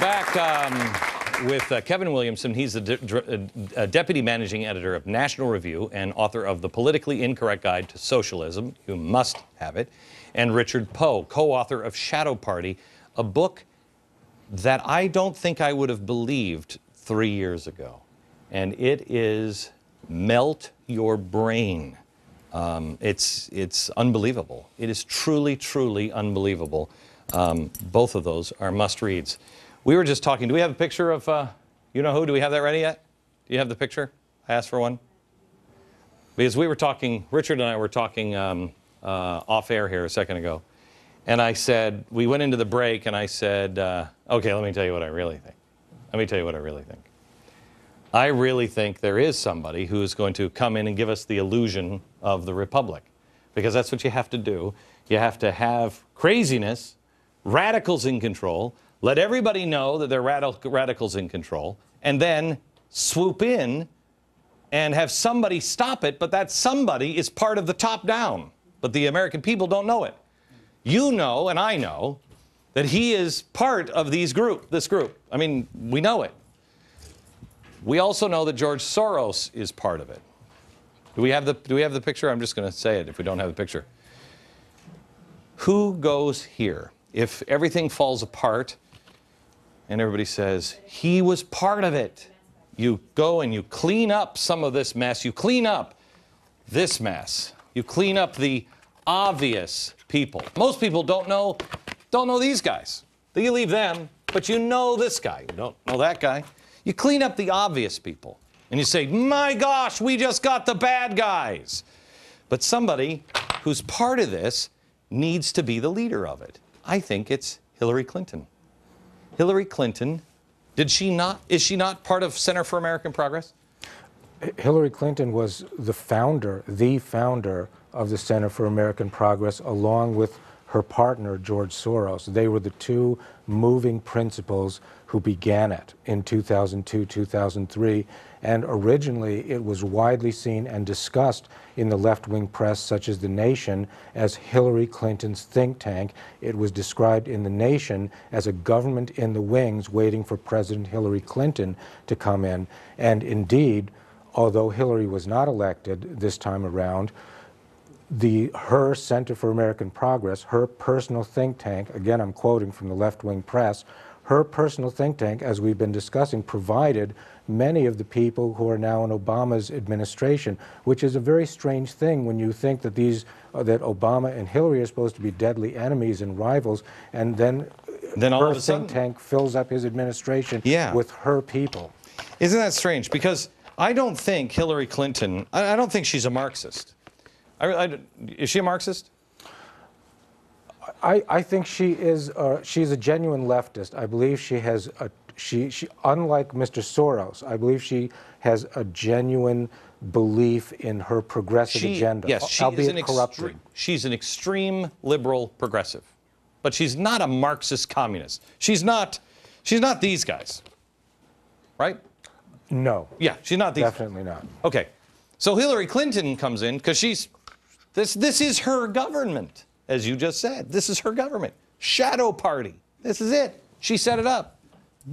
back with Kevin Williamson. He's the Deputy Managing Editor of National Review and author of The Politically Incorrect Guide to Socialism. You must have it. And Richard Poe, co-author of Shadow Party, a book that I don't think I would have believed 3 years ago. And it is Melt Your Brain. It's unbelievable. It is truly, truly unbelievable. Both of those are must-reads. We were just talking. Do we have a picture of, you know who? Do we have that ready yet? Do you have the picture? I asked for one. Because we were talking, Richard and I were talking off air here a second ago. And I said, we went into the break and I said, okay, let me tell you what I really think. Let me tell you what I really think. I really think there is somebody who is going to come in and give us the illusion of the Republic. Because that's what you have to do. You have to have craziness, radicals in control, let everybody know that they're radicals in control, and then swoop in and have somebody stop it, but that somebody is part of the top down. But the American people don't know it. You know, and I know, that he is part of this group. I mean, we know it. We also know that George Soros is part of it. Do we have the picture? I'm just going to say it if we don't have the picture. Who goes here? If everything falls apart and everybody says, he was part of it, you go and you clean up some of this mess. You clean up this mess. You clean up the obvious people. Most people don't know these guys. You leave them, but you know this guy. You don't know that guy. You clean up the obvious people. And you say, my gosh, we just got the bad guys. But somebody who's part of this needs to be the leader of it. I think it's Hillary Clinton. Hillary Clinton, is she not part of Center for American Progress? Hillary Clinton was the founder of the Center for American Progress, along with her partner, George Soros. They were the two moving principals who began it in 2002, 2003. And originally, it was widely seen and discussed in the left-wing press, such as The Nation, as Hillary Clinton's think tank. It was described in The Nation as a government in the wings waiting for President Hillary Clinton to come in. And indeed, although Hillary was not elected this time around, her Center for American Progress, her personal think tank, again I'm quoting from the left-wing press, her personal think tank, as we've been discussing, provided many of the people who are now in Obama's administration, which is a very strange thing when you think that that Obama and Hillary are supposed to be deadly enemies and rivals, and then all her of a sudden, think tank fills up his administration with her people. Isn't that strange? Because I don't think Hillary Clinton, I don't think she's a Marxist. Is she a Marxist? I think she is. She's a genuine leftist. I believe she has unlike Mr. Soros, I believe she has a genuine belief in her progressive agenda. Yes, albeit corrupted. She's an extreme liberal progressive, but she's not a Marxist communist. She's not these guys, right? No. Yeah, she's not these. Definitely not. Okay, so Hillary Clinton comes in because this is her government. As you just said, this is her government. Shadow Party. This is it. She set it up.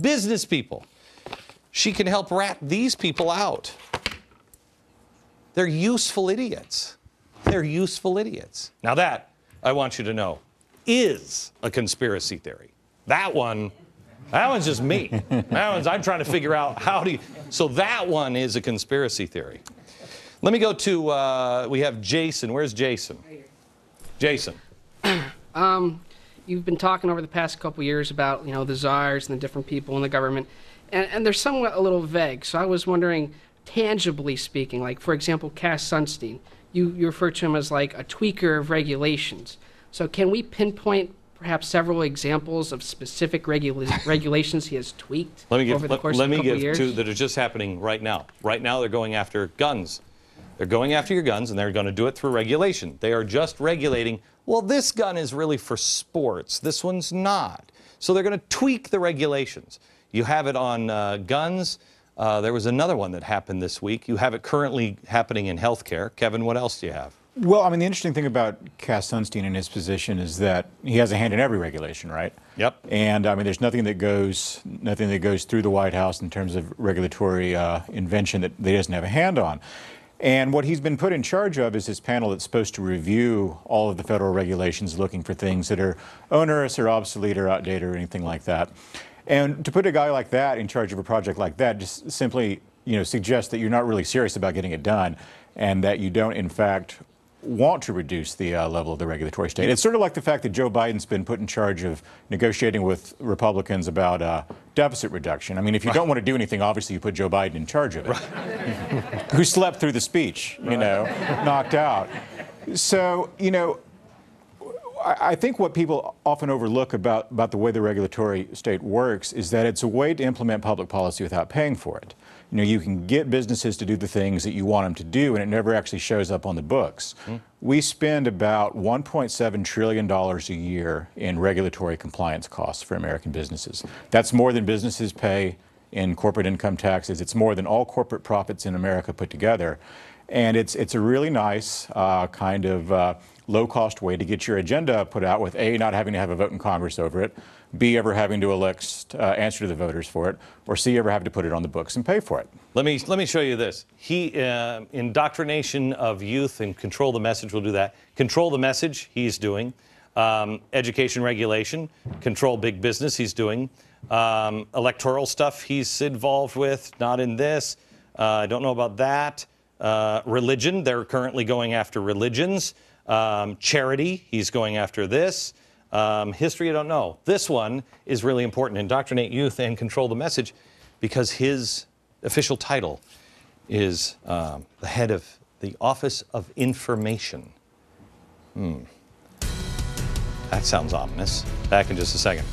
Business people. She can help rat these people out. They're useful idiots. They're useful idiots. Now that, I want you to know, is a conspiracy theory. That one's just me. I'm trying to figure out so that one is a conspiracy theory. Let me go to, we have Jason. Where's Jason? Right here. Jason. You've been talking over the past couple years about, the czars and the different people in the government, and they're somewhat a little vague. So I was wondering, tangibly speaking, like, for example, Cass Sunstein, you refer to him as like a tweaker of regulations. So can we pinpoint perhaps several examples of specific regulations he has tweaked over the course of a couple years? Let me give two that are just happening right now. Right now they're going after guns. They're going after your guns, and they're going to do it through regulation. They are just regulating, well, this gun is really for sports. This one's not. So they're going to tweak the regulations. You have it on guns. There was another one that happened this week. You have it currently happening in healthcare. Kevin, what else do you have? Well, I mean, the interesting thing about Cass Sunstein and his position is that he has a hand in every regulation, right? Yep. And I mean, there's nothing that goes through the White House in terms of regulatory invention that he doesn't have a hand on. And what he's been put in charge of is this panel that's supposed to review all of the federal regulations, looking for things that are onerous or obsolete or outdated or anything like that. And to put a guy like that in charge of a project like that just simply, suggests that you're not really serious about getting it done, and that you don't, in fact, want to reduce the level of the regulatory state. It's sort of like the fact that Joe Biden's been put in charge of negotiating with Republicans about deficit reduction. I mean, if you don't want to do anything, obviously you put Joe Biden in charge of it, who slept through the speech, knocked out. So, I think what people often overlook about the way the regulatory state works is that it's a way to implement public policy without paying for it. You can get businesses to do the things that you want them to do, and it never actually shows up on the books. We spend about $1.7 trillion a year in regulatory compliance costs for American businesses. That's more than businesses pay in corporate income taxes. It's more than all corporate profits in America put together. And it's a really nice kind of low-cost way to get your agenda put out with A, not having to have a vote in Congress over it, B, ever having to answer to the voters for it, or C, ever having to put it on the books and pay for it. Let me show you this. Indoctrination of youth and control the message, we'll do that. Control the message, he's doing. Education regulation, control big business, he's doing. Electoral stuff he's involved with, not in this. I don't know about that. Religion, they're currently going after religions. Charity, he's going after this. History, I don't know. This one is really important, indoctrinate youth and control the message, because his official title is the head of the Office of Information. That sounds ominous. Back in just a second.